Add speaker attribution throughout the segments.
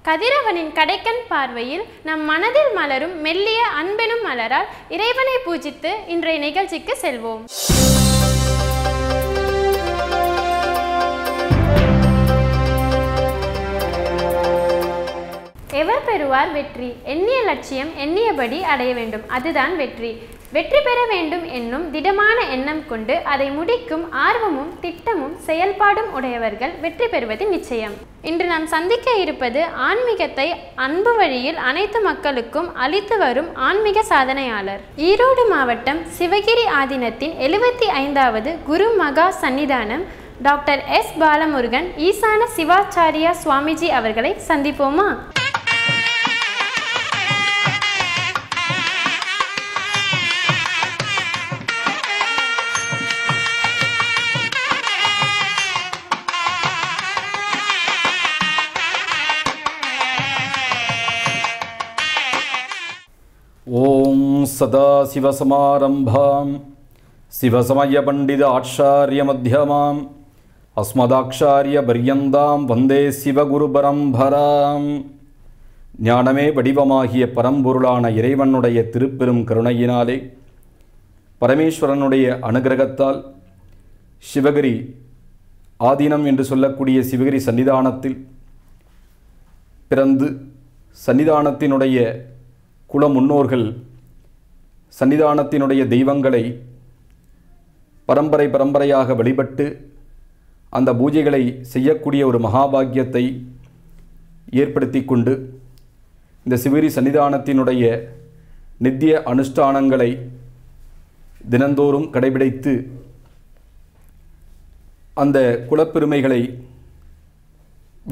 Speaker 1: கதிரவனின் கடைக்கண் பார்வையில் நம் மனதில் மலரும் மெல்லிய அன்பெனும் மலரால் இறைவனை பூஜித்து இன்றைய நிகழ்ச்சிக்கு செல்வோம். எவர் பெறுவார் வெற்றி? எண்ணிய லட்சியம் எண்ணியபடி அடைய வேண்டும், அதுதான் வெற்றி. வெற்றி பெற வேண்டும் என்னும் திடமான எண்ணம் கொண்டு அதை முடிக்கும் ஆர்வமும் திட்டமும் செயல்பாடும் உடையவர்கள் வெற்றி பெறுவது நிச்சயம். இன்று நாம் சந்திக்க இருப்பது ஆன்மீகத்தை அன்பு வழியில் அனைத்து மக்களுக்கும் அளித்து வரும் ஆன்மீக சாதனையாளர். ஈரோடு மாவட்டம் சிவகிரி ஆதீனத்தின் 75வது குரு மகா சன்னிதானம் டாக்டர் எஸ் பாலமுருகன் ஈசான சிவாச்சாரியா சுவாமிஜி அவர்களை சந்திப்போமா?
Speaker 2: ஓம் சதாசிவசமாரம்பாம் சிவசமய பண்டித ஆச்சாரிய மத்தியமாம் அஸ்மதாச்சாரிய பர்யந்தாம் வந்தே சிவகுரு பரம்பராம். ஞானமே வடிவமாகிய பரம்பொருளான இறைவனுடைய திருப்பெரும் கருணையினாலே பரமேஸ்வரனுடைய அனுகிரகத்தால் சிவகிரி ஆதீனம் என்று சொல்லக்கூடிய சிவகிரி சன்னிதானத்தில் பிறந்து சன்னிதானத்தினுடைய குல முன்னோர்கள் சன்னிதானத்தினுடைய தெய்வங்களை பரம்பரையாக வழிபட்டு அந்த பூஜைகளை செய்யக்கூடிய ஒரு மகாபாகியத்தை ஏற்படுத்தி கொண்டு இந்த சிவகிரி சன்னிதானத்தினுடைய நித்திய அனுஷ்டானங்களை தினந்தோறும் கடைபிடித்து அந்த குலப்பெருமைகளை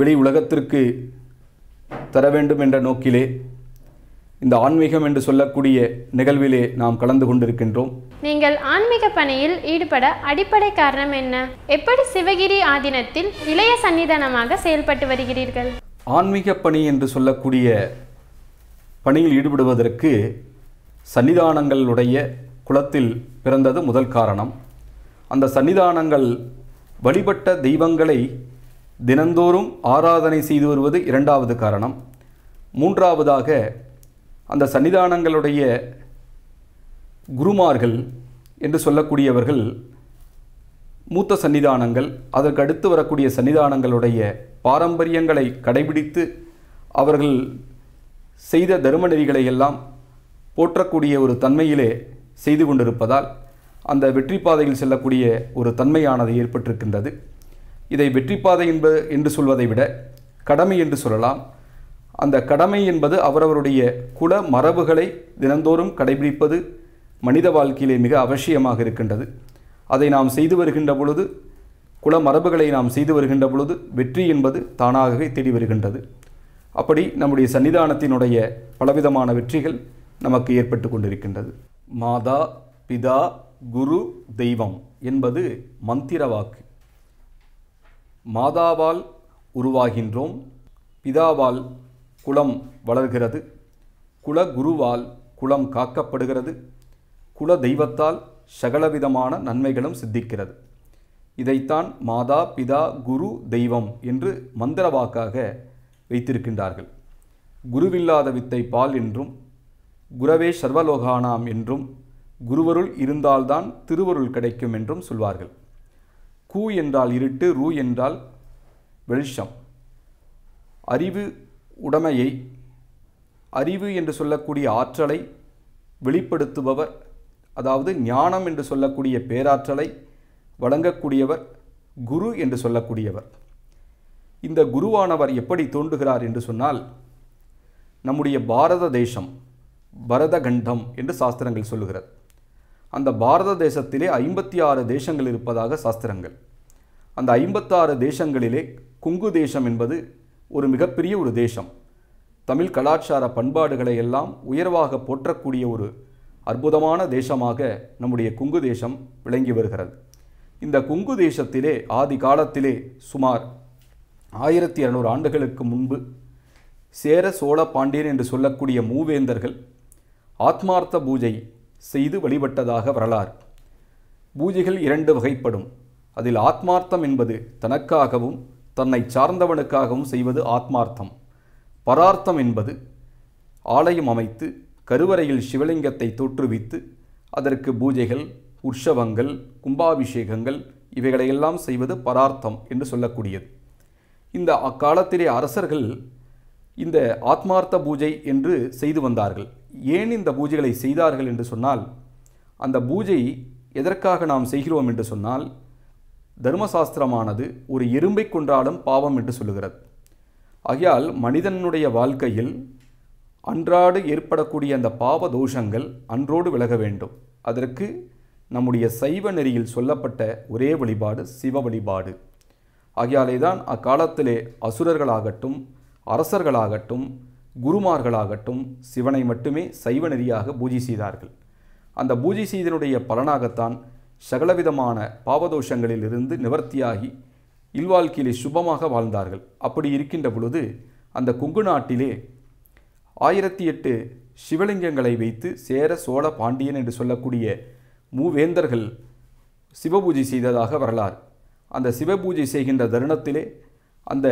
Speaker 2: வெளி உலகத்திற்கு தர வேண்டும் என்ற நோக்கிலே இந்த ஆன்மீகம் என்று சொல்லக்கூடிய நிகழ்விலே நாம் கலந்து கொண்டிருக்கின்றோம்.
Speaker 1: நீங்கள் ஆன்மீக பணியில் ஈடுபட அடிப்படை காரணம் என்ன? எப்படி சிவகிரி ஆதீனத்தில் இளைய சன்னிதானமாக செயல்பட்டு வருகிறீர்கள்?
Speaker 2: ஆன்மீக பணி என்று சொல்லக்கூடிய பணியில் ஈடுபடுவதற்கு சன்னிதானங்களுடைய குலத்தில் பிறந்தது முதல் காரணம். அந்த சன்னிதானங்கள் வழிபட்ட தெய்வங்களை தினந்தோறும் ஆராதனை செய்து வருவது இரண்டாவது காரணம். மூன்றாவதாக அந்த சன்னிதானங்களுடைய குருமார்கள் என்று சொல்லக்கூடியவர்கள் மூத்த சன்னிதானங்கள், அதற்கு அடுத்து வரக்கூடிய சன்னிதானங்களுடைய பாரம்பரியங்களை கடைபிடித்து அவர்கள் செய்த தர்ம நெறிகளை எல்லாம் போற்றக்கூடிய ஒரு தன்மையிலே செய்து கொண்டிருப்பதால் அந்த வெற்றி பாதையில் செல்லக்கூடிய ஒரு தன்மையானது ஏற்பட்டிருக்கின்றது. இதை வெற்றி பாதை என்று சொல்வதை விட கடமை என்று சொல்லலாம். அந்த கடமை என்பது அவரவருடைய குல மரபுகளை தினந்தோறும் கடைபிடிப்பது மனித வாழ்க்கையிலே மிக அவசியமாக இருக்கின்றது. அதை நாம் செய்து வருகின்ற பொழுது, குல மரபுகளை நாம் செய்து வருகின்ற பொழுது வெற்றி என்பது தானாகவே தேடி வருகின்றது. அப்படி நம்முடைய சன்னிதானத்தினுடைய பலவிதமான வெற்றிகள் நமக்கு ஏற்பட்டு கொண்டிருக்கின்றது. மாதா பிதா குரு தெய்வம் என்பது மந்திர வாக்கு. மாதாவால் உருவாகின்றோம், பிதாவால் குலம் வளர்கிறது, குல குருவால் குலம் காக்கப்படுகிறது, குல தெய்வத்தால் சகலவிதமான நன்மைகளும் சித்திக்கிறது. இதைத்தான் மாதா பிதா குரு தெய்வம் என்று மந்திர வாக்காக வைத்திருக்கின்றார்கள். குருவில்லாத வித்தை பால் என்றும் குரவே சர்வலோகானாம் என்றும் குருவருள் இருந்தால்தான் திருவருள் கிடைக்கும் என்றும் சொல்வார்கள். கு என்றால் இருட்டு, ரு என்றால் வெளிச்சம். அறிவு உடைமையை, அறிவு என்று சொல்லக்கூடிய ஆற்றலை வெளிப்படுத்துபவர், அதாவது ஞானம் என்று சொல்லக்கூடிய பேராற்றலை வழங்கக்கூடியவர் குரு என்று சொல்லக்கூடியவர். இந்த குருவானவர் எப்படி தோன்றுகிறார் என்று சொன்னால், நம்முடைய பாரத தேசம் பரதகண்டம் என்று சாஸ்திரங்கள் சொல்லுகிறது. அந்த பாரத தேசத்திலே 56 தேசங்கள் இருப்பதாக சாஸ்திரங்கள். அந்த 56 தேசங்களிலே குங்கு தேசம் என்பது ஒரு மிகப்பெரிய ஒரு தேசம். தமிழ் கலாச்சார பண்பாடுகளை எல்லாம் உயர்வாக போற்றக்கூடிய ஒரு அற்புதமான தேசமாக நம்முடைய குங்கு தேசம் விளங்கி வருகிறது. இந்த குங்கு தேசத்திலே ஆதி காலத்திலே சுமார் 1200 ஆண்டுகளுக்கு முன்பு சேர சோழ பாண்டியன் என்று சொல்லக்கூடிய மூவேந்தர்கள் ஆத்மார்த்த பூஜை செய்து வழிபட்டதாக வரலாறு. பூஜைகள் 2 வகைப்படும். அதில் ஆத்மார்த்தம் என்பது தனக்காகவும் தன்னை சார்ந்தவனுக்காகவும் செய்வது ஆத்மார்த்தம். பரார்த்தம் என்பது ஆலயம் அமைத்து கருவறையில் சிவலிங்கத்தை தோற்றுவித்து அதற்கு பூஜைகள், உற்சவங்கள், கும்பாபிஷேகங்கள் இவைகளையெல்லாம் செய்வது பரார்த்தம் என்று சொல்லக்கூடியது. இந்த அக்காலத்திலே அரசர்கள் இந்த ஆத்மார்த்த பூஜை என்று செய்து வந்தார்கள். ஏன் இந்த பூஜைகளை செய்தார்கள் என்று சொன்னால், அந்த பூஜை எதற்காக நாம் செய்கிறோம் என்று சொன்னால், தர்மசாஸ்திரமானது ஒரு எறும்பை கொன்றாலும் பாவம் என்று சொல்லுகிறது. ஆகையால் மனிதனுடைய வாழ்க்கையில் அன்றாடு ஏற்படக்கூடிய அந்த பாவ தோஷங்கள் அன்றோடு விலக வேண்டும். அதற்கு நம்முடைய சைவ நெறியில் சொல்லப்பட்ட ஒரே வழிபாடு சிவ வழிபாடு. ஆகையாலே தான் அக்காலத்திலே அசுரர்களாகட்டும், அரசர்களாகட்டும், குருமார்களாகட்டும் சிவனை மட்டுமே சைவ நெறியாக பூஜை செய்தார்கள். அந்த பூஜை செய்தனுடைய பலனாகத்தான் சகலவிதமான பாவதோஷங்களில் இருந்து நிவர்த்தியாகி இல்வாழ்க்கையிலே சுபமாக வாழ்ந்தார்கள். அப்படி இருக்கின்ற பொழுது அந்த கொங்கு நாட்டிலே 1008 சிவலிங்கங்களை வைத்து சேர, சோழ, பாண்டியன் என்று சொல்லக்கூடிய மூவேந்தர்கள் சிவபூஜை செய்ததாக வரலாறு. அந்த சிவபூஜை செய்கின்ற தருணத்திலே அந்த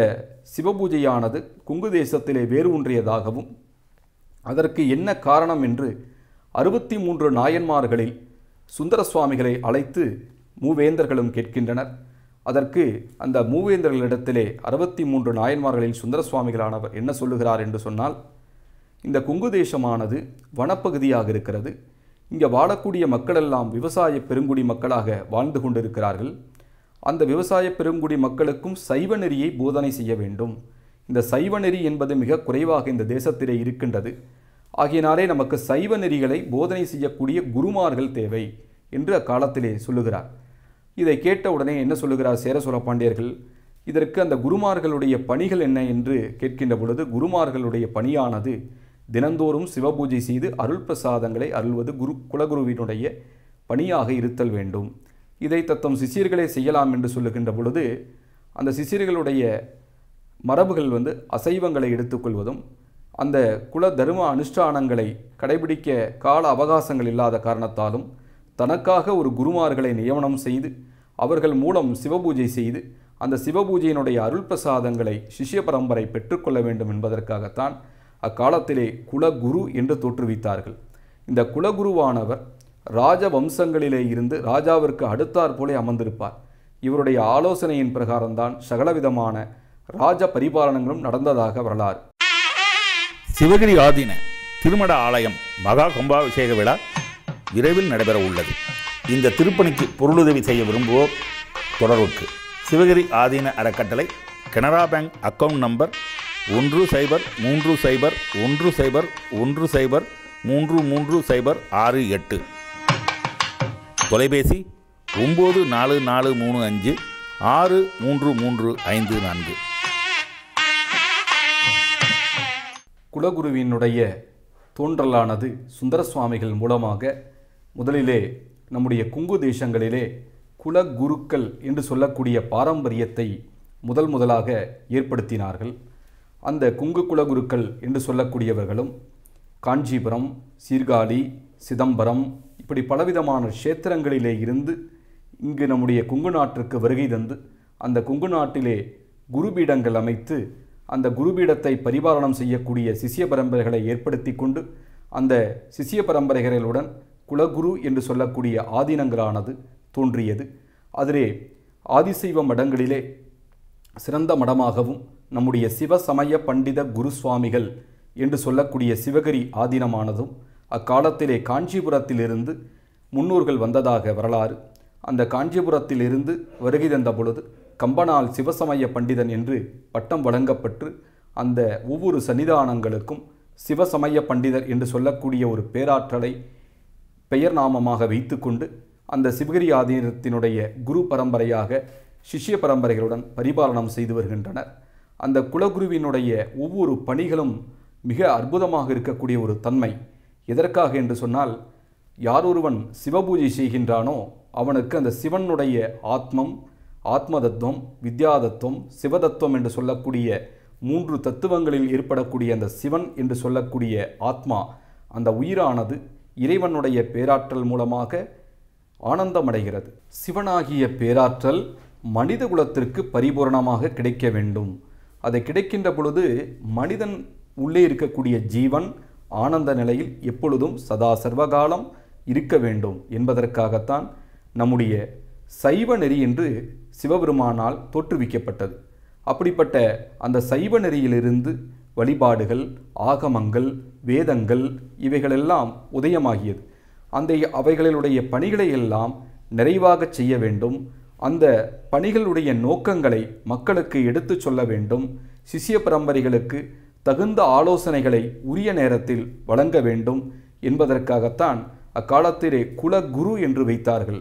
Speaker 2: சிவபூஜையானது கொங்கு தேசத்திலே வேறு ஒன்றியதாகவும் அதற்கு என்ன காரணம் என்று 63 நாயன்மார்களில் சுந்தர சுவாமிகளை அழைத்து மூவேந்தர்களும் கேட்கின்றனர். அதற்கு அந்த மூவேந்தர்களிடத்திலே 63 நாயன்மார்களில் சுந்தர சுவாமிகளானவர் என்ன சொல்லுகிறார் என்று சொன்னால், இந்த கொங்கு தேசமானது வனப்பகுதியாக இருக்கிறது. இங்கே வாழக்கூடிய மக்களெல்லாம் விவசாய பெருங்குடி மக்களாக வாழ்ந்து கொண்டிருக்கிறார்கள். அந்த விவசாய பெருங்குடி மக்களுக்கும் சைவ நெறியை போதனை செய்ய வேண்டும். இந்த சைவ நெறி என்பது மிக குறைவாக இந்த தேசத்திலே இருக்கின்றது. ஆகையினாலே நமக்கு சைவ நெறிகளை போதனை செய்யக்கூடிய குருமார்கள் தேவை என்று அக்காலத்திலே சொல்லுகிறார். இதை கேட்ட உடனே என்ன சொல்லுகிறார் சேர சோழ பாண்டியர்கள்? இதற்கு அந்த குருமார்களுடைய பணிகள் என்ன என்று கேட்கின்ற பொழுது, குருமார்களுடைய பணியானது தினந்தோறும் சிவபூஜை செய்து அருள் பிரசாதங்களை அருள்வது குலகுருவினுடைய பணியாக இருத்தல் வேண்டும். இதை தத்தம் சிஷியர்களே செய்யலாம் என்று சொல்லுகின்ற பொழுது, அந்த சிஷியர்களுடைய மரபுகள் அசைவங்களை எடுத்துக்கொள்வதும் அந்த குல தர்ம அனுஷ்டானங்களை கடைபிடிக்க கால அவகாசங்கள் இல்லாத காரணத்தாலும் தனக்காக ஒரு குருமார்களை நியமனம் செய்து அவர்கள் மூலம் சிவபூஜை செய்து அந்த சிவபூஜையினுடைய அருள் பிரசாதங்களை சிஷ்ய பரம்பரை பெற்றுக்கொள்ள வேண்டும் என்பதற்காகத்தான் அக்காலத்திலே குலகுரு என்று தோற்றுவித்தார்கள். இந்த குலகுருவானவர் ராஜ வம்சங்களிலே இருந்து ராஜாவிற்கு அடுத்தாற் போலே அமர்ந்திருப்பார். இவருடைய ஆலோசனையின் பிரகாரம்தான் சகலவிதமான ராஜ பரிபாலனங்களும் நடந்ததாக வரலாறு.
Speaker 3: சிவகிரி ஆதீன திருமட ஆலயம் மகா கும்பாபிஷேக விழா விரைவில் நடைபெற உள்ளது. இந்த திருப்பணிக்கு பொருளுதவி செய்ய விரும்புவோர் தொடர்புக்கு சிவகிரி ஆதீன அறக்கட்டளை, கனரா பேங்க் அக்கவுண்ட் நம்பர் 101010103368, தொலைபேசி 9443563354.
Speaker 2: குலகுருவினுடைய தோன்றலானது சுந்தர சுவாமிகள் மூலமாக முதலிலே நம்முடைய கொங்கு தேசங்களிலே குலகுருக்கள் என்று சொல்லக்கூடிய பாரம்பரியத்தை முதலாக ஏற்படுத்தினார்கள். அந்த கொங்கு குலகுருக்கள் என்று சொல்லக்கூடியவர்களும் காஞ்சிபுரம், சீர்காழி, சிதம்பரம் இப்படி பலவிதமான க்ஷேத்திரங்களிலே இருந்து இங்கு நம்முடைய கொங்கு நாட்டிற்கு வருகை தந்து அந்த கொங்கு நாட்டிலே குருபீடங்கள் அமைத்து அந்த குருபீடத்தை பரிபாலனம் செய்யக்கூடிய சிஷ்ய பரம்பரைகளை ஏற்படுத்தி கொண்டு அந்த சிஷ்ய பரம்பரைகளுடன் குலகுரு என்று சொல்லக்கூடிய ஆதீனங்களானது தோன்றியது. அதிலே ஆதிசைவ மடங்களிலே சிறந்த மடமாகவும் நம்முடைய சிவசமய பண்டித குரு சுவாமிகள் என்று சொல்லக்கூடிய சிவகிரி ஆதீனமானதும் அக்காலத்திலே காஞ்சிபுரத்திலிருந்து முன்னோர்கள் வந்ததாக வரலாறு. அந்த காஞ்சிபுரத்திலிருந்து வருகை தந்த பொழுது கம்பனால் சிவசமய பண்டிதன் என்று பட்டம் வழங்கப்பட்டு அந்த ஒவ்வொரு சன்னிதானங்களுக்கும் சிவசமய பண்டிதர் என்று சொல்லக்கூடிய ஒரு பேராற்றலை பெயர் நாமமாக வைத்து கொண்டு அந்த சிவகிரி ஆதீனத்தினுடைய குரு பரம்பரையாக சிஷ்ய பரம்பரைகளுடன் பரிபாலனம் செய்து வருகின்றனர். அந்த குலகுருவினுடைய ஒவ்வொரு பணிகளும் மிக அற்புதமாக இருக்கக்கூடிய ஒரு தன்மை. எதற்காக என்று சொன்னால், யாரொருவன் சிவபூஜை செய்கின்றானோ அவனுக்கு அந்த சிவனுடைய ஆத்மம், ஆத்ம தத்துவம், வித்யா தத்துவம், சிவதத்துவம் என்று சொல்லக்கூடிய 3 தத்துவங்களில் ஏற்படக்கூடிய அந்த சிவன் என்று சொல்லக்கூடிய ஆத்மா, அந்த உயிரானது இறைவனுடைய பேராற்றல் மூலமாக ஆனந்தமடைகிறது. சிவனாகிய பேராற்றல் மனித குலத்திற்கு பரிபூரணமாக கிடைக்க வேண்டும். அதை கிடைக்கின்ற பொழுது மனிதன் உள்ளே இருக்கக்கூடிய ஜீவன் ஆனந்த நிலையில் எப்பொழுதும் சதா சர்வகாலம் இருக்க வேண்டும் என்பதற்காகத்தான் நம்முடைய சைவ நெறி என்று சிவபெருமானால் தோற்றுவிக்கப்பட்டது. அப்படிப்பட்ட அந்த சைவ நெறியிலிருந்து வழிபாடுகள், ஆகமங்கள், வேதங்கள் இவைகளெல்லாம் உதயமாகியது. அவைகளுடைய பணிகளை எல்லாம் நிறைவாக செய்ய வேண்டும். அந்த பணிகளுடைய நோக்கங்களை மக்களுக்கு எடுத்து சொல்ல வேண்டும். சிஷ்ய பரம்பரைகளுக்கு தகுந்த ஆலோசனைகளை உரிய நேரத்தில் வழங்க வேண்டும் என்பதற்காகத்தான் அக்காலத்திலே குலகுரு என்று வைத்தார்கள்.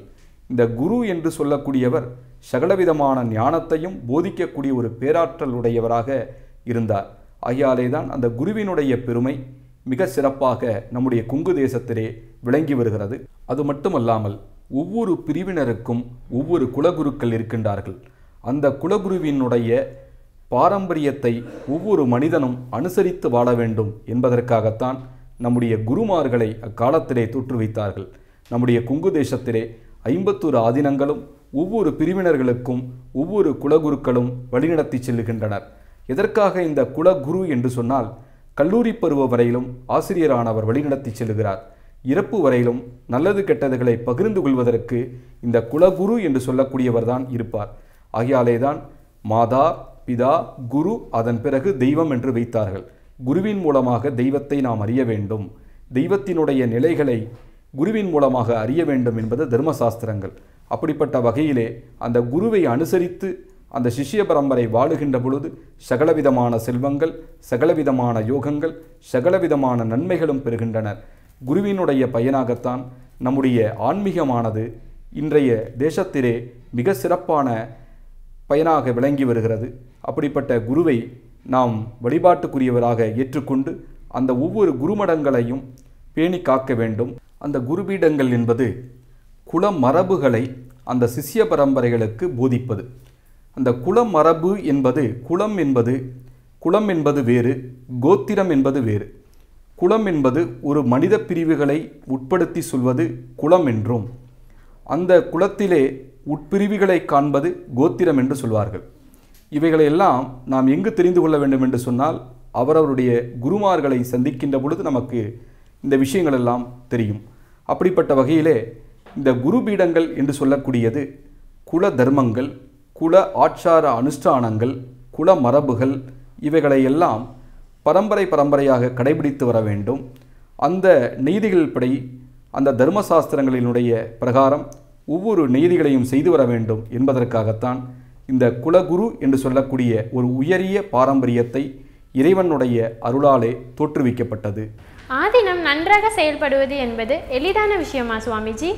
Speaker 2: இந்த குரு என்று சொல்லக்கூடியவர் சகலவிதமான ஞானத்தையும் போதிக்கக்கூடிய ஒரு பேராற்றல் உடையவராக இருந்தார். ஆகையாலே தான் அந்த குருவினுடைய பெருமை மிக சிறப்பாக நம்முடைய கொங்கு தேசத்திலே விளங்கி வருகிறது. அது மட்டுமல்லாமல் ஒவ்வொரு பிரிவினருக்கும் ஒவ்வொரு குலகுருக்கள் இருக்கின்றார்கள். அந்த குலகுருவினுடைய பாரம்பரியத்தை ஒவ்வொரு மனிதனும் அனுசரித்து வாழ வேண்டும் என்பதற்காகத்தான் நம்முடைய குருமார்களை அக்காலத்திலே தோற்றுவித்தார்கள். நம்முடைய கொங்கு தேசத்திலே 51 ஆதீனங்களும் ஒவ்வொரு பிரிவினர்களுக்கும் ஒவ்வொரு குலகுருக்களும் வழிநடத்தி செல்லுகின்றனர். எதற்காக இந்த குலகுரு என்று சொன்னால், கல்லூரி பருவ வரையிலும் ஆசிரியரானவர் வழிநடத்தி செல்லுகிறார். இறப்பு வரையிலும் நல்லது கெட்டதுகளை பகிர்ந்து கொள்வதற்கு இந்த குலகுரு என்று சொல்லக்கூடியவர் தான் இருப்பார். ஆகையாலே தான் மாதா, பிதா, குரு, அதன் பிறகு தெய்வம் என்று வைத்தார்கள். குருவின் மூலமாக தெய்வத்தை நாம் அறிய வேண்டும், தெய்வத்தினுடைய நிலைகளை குருவின் மூலமாக அறிய வேண்டும் என்பது தர்மசாஸ்திரங்கள். அப்படிப்பட்ட வகையிலே அந்த குருவை அனுசரித்து அந்த சிஷ்ய பரம்பரை வாழுகின்ற பொழுது சகலவிதமான செல்வங்கள், சகலவிதமான யோகங்கள், சகலவிதமான நன்மைகளும் பெறுகின்றனர். குருவினுடைய பயனாகத்தான் நம்முடைய ஆன்மீகமானது இன்றைய தேசத்திலே மிக சிறப்பான பயனாக விளங்கி வருகிறது. அப்படிப்பட்ட குருவை நாம் வழிபாட்டுக்குரியவராக ஏற்றுக்கொண்டு அந்த ஒவ்வொரு குருமடங்களையும் பேணி காக்க வேண்டும். அந்த குருபீடங்கள் என்பது குலமரபுகளை அந்த சிஷ்ய பரம்பரைகளுக்கு போதிப்பது. அந்த குலமரபு என்பது குலம் என்பது வேறு, கோத்திரம் என்பது வேறு. குலம் என்பது ஒரு மனித பிரிவுகளை உட்படுத்தி சொல்வது குலம் என்றும், அந்த குலத்திலே உட்பிரிவுகளை காண்பது கோத்திரம் என்று சொல்வார்கள். இவைகளையெல்லாம் நாம் எங்கு தெரிந்து கொள்ள வேண்டும் என்று சொன்னால், அவரவருடைய குருமார்களை சந்திக்கின்ற பொழுது நமக்கு இந்த விஷயங்கள் எல்லாம் தெரியும். அப்படிப்பட்ட வகையிலே இந்த குருபீடங்கள் என்று சொல்லக்கூடியது குல தர்மங்கள், குல ஆச்சார அனுஷ்டானங்கள், குல மரபுகள் இவைகளையெல்லாம் பரம்பரையாக கடைபிடித்து வர வேண்டும். அந்த நீதிகள் படி அந்த தர்மசாஸ்திரங்களினுடைய பிரகாரம் ஒவ்வொரு நீதிகளையும் செய்து வர வேண்டும் என்பதற்காகத்தான் இந்த குலகுரு என்று சொல்லக்கூடிய ஒரு உயரிய பாரம்பரியத்தை இறைவனுடைய அருளாலே தோற்றுவிக்கப்பட்டது.
Speaker 1: ஆதீனம் நன்றாக செயல்படுவது என்பது எளிதான விஷயமா சுவாமிஜி?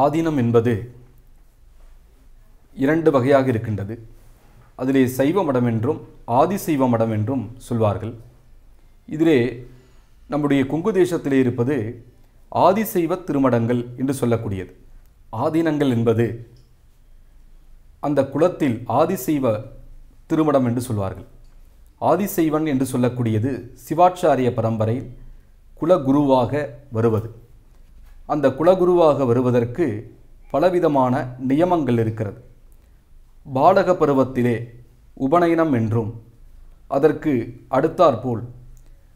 Speaker 2: ஆதீனம் என்பது 2 வகையாக இருக்கின்றது. அதிலே சைவ மடம் என்றும் ஆதிசைவ மடம் என்றும் சொல்வார்கள். இதிலே நம்முடைய கொங்கு தேசத்திலே இருப்பது ஆதிசைவ திருமடங்கள் என்று சொல்லக்கூடியது. ஆதீனங்கள் என்பது அந்த குலத்தில் ஆதிசைவ திருமடம் என்று சொல்வார்கள். ஆதிசைவன் என்று சொல்லக்கூடியது சிவாச்சாரிய பரம்பரை குலகுருவாக வருவது. அந்த குலகுருவாக வருவதற்கு பலவிதமான நியமங்கள் இருக்கிறது. பாலக பருவத்திலே உபநயனம் என்றும், அதற்கு அடுத்தாற்போல்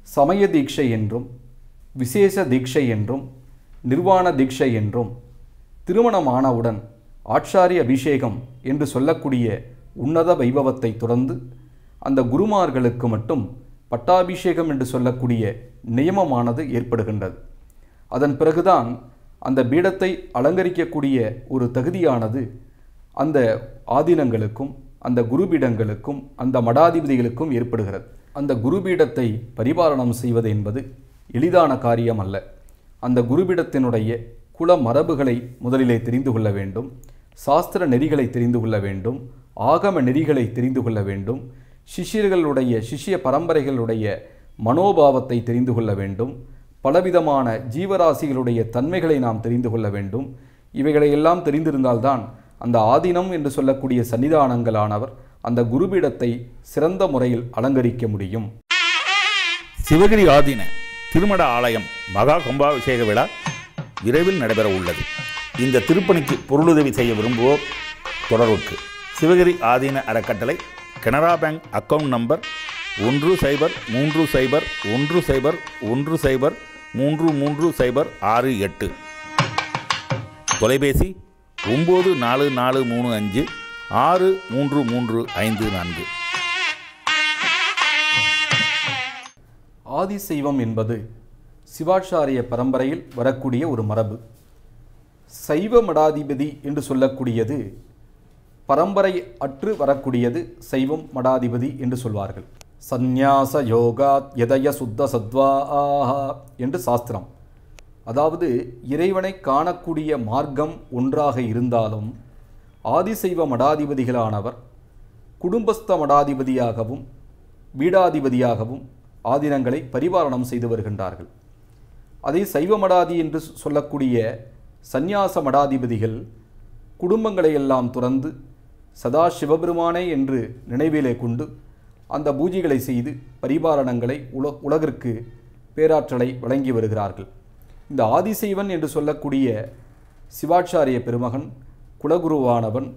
Speaker 2: சமய தீட்சை என்றும், விசேஷ தீட்சை என்றும், நிர்வாண தீட்சை என்றும், திருமணமானவுடன் ஆச்சாரிய அபிஷேகம் என்று சொல்லக்கூடிய உன்னத வைபவத்தை தொடர்ந்து அந்த குருமார்களுக்கு மட்டும் பட்டாபிஷேகம் என்று சொல்லக்கூடிய நியமமானது ஏற்படுகின்றது. அதன் பிறகுதான் அந்த பீடத்தை அலங்கரிக்கக்கூடிய ஒரு தகுதியானது அந்த ஆதீனங்களுக்கும் அந்த குருபீடங்களுக்கும் அந்த மடாதிபதிகளுக்கும் ஏற்படுகிறது. அந்த குருபீடத்தை பரிபாலனம் செய்வது என்பது எளிதான காரியம் அல்ல. அந்த குருபீடத்தினுடைய குல மரபுகளை முதலிலே தெரிந்து கொள்ள வேண்டும், சாஸ்திர நெறிகளை தெரிந்து கொள்ள வேண்டும், ஆகம நெறிகளை தெரிந்து கொள்ள வேண்டும், சிஷ்யர்களுடைய சிஷ்ய பரம்பரைகளுடைய மனோபாவத்தை தெரிந்து கொள்ள வேண்டும், பலவிதமான ஜீவராசிகளுடைய தன்மைகளை நாம் தெரிந்து கொள்ள வேண்டும். இவைகளையெல்லாம் தெரிந்திருந்தால்தான் அந்த ஆதீனம் என்று சொல்லக்கூடிய சன்னிதானங்களானவர் அந்த குருபீடத்தை சிறந்த முறையில் அலங்கரிக்க முடியும்.
Speaker 3: சிவகிரி ஆதீன திருமட ஆலயம் மகா கும்பாபிஷேக விழா விரைவில் நடைபெற உள்ளது. இந்த திருப்பணிக்கு பொருளுதவி செய்ய விரும்புவோர் தொடர்புக்கு சிவகிரி ஆதீன அறக்கட்டளை, கனரா பேங்க் அக்கவுண்ட் நம்பர் 101010103336 தொலைபேசி 9445633354.
Speaker 2: ஆதிசைவம் என்பது சிவாச்சாரிய பரம்பரையில் வரக்கூடிய ஒரு மரபு. சைவ மடாதிபதி என்று சொல்லக்கூடியது பரம்பரை அற்று வரக்கூடியது சைவம் மடாதிபதி என்று சொல்வார்கள். சந்நியாச யோகாத் யதய சுத்த சத்வாஹா என்று சாஸ்திரம். அதாவது இறைவனை காணக்கூடிய மார்க்கம் ஒன்றாக இருந்தாலும் ஆதிசைவ மடாதிபதிகளானவர் குடும்பஸ்த மடாதிபதியாகவும் வீடாதிபதியாகவும் ஆதீனங்களை பரிபாலனம் செய்து வருகின்றார்கள். அதை சைவ மடாதி என்று சொல்லக்கூடிய சந்நியாச மடாதிபதிகள் குடும்பங்களை எல்லாம் துறந்து சதா சிவபெருமானே என்று நினைவிலே கொண்டு அந்த பூஜைகளை செய்து பரிபாலனங்களை உலகிற்கு பேராற்றலை வழங்கி வருகிறார்கள். இந்த ஆதிசைவன் என்று சொல்லக்கூடிய சிவாச்சாரிய பெருமகன் குலகுருவானவன்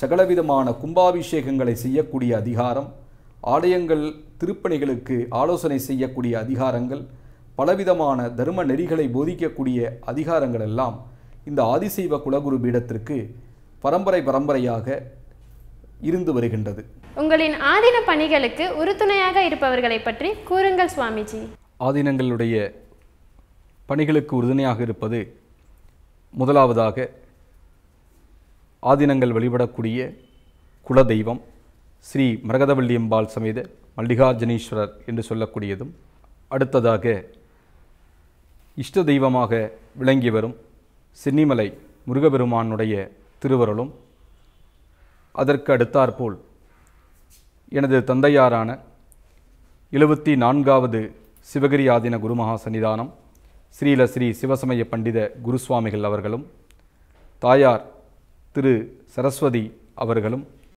Speaker 2: சகலவிதமான கும்பாபிஷேகங்களை செய்யக்கூடிய அதிகாரம், ஆலயங்கள் திருப்பணிகளுக்கு ஆலோசனை செய்யக்கூடிய அதிகாரங்கள், பலவிதமான தர்ம நெறிகளை போதிக்கக்கூடிய அதிகாரங்கள் எல்லாம் இந்த ஆதிசைவ குலகுரு பீடத்திற்கு பரம்பரையாக இருந்து வருகின்றது.
Speaker 1: உங்களின் ஆதீன பணிகளுக்கு உறுதுணையாக இருப்பவர்களை பற்றி கூறுங்கள் சுவாமிஜி.
Speaker 2: ஆதீனங்களுடைய பணிகளுக்கு உறுதுணையாக இருப்பது முதலாவதாக ஆதீனங்கள் வழிபடக்கூடிய குலதெய்வம் ஸ்ரீ மரகதவள்ளியம்பாள் சமேத மல்லிகார்ஜுனீஸ்வரர் என்று சொல்லக்கூடியதும், அடுத்ததாக இஷ்ட தெய்வமாக விளங்கி வரும் சென்னிமலை முருகபெருமானுடைய திருவருளும், அதற்கு அடுத்தாற்போல் எனது தந்தையாரான 74வது சிவகிரி ஆதீன குருமகா சன்னிதானம் ஸ்ரீல ஸ்ரீ சிவசமய பண்டித குருசுவாமிகள் அவர்களும், தாயார் திரு சரஸ்வதி அவர்களும்,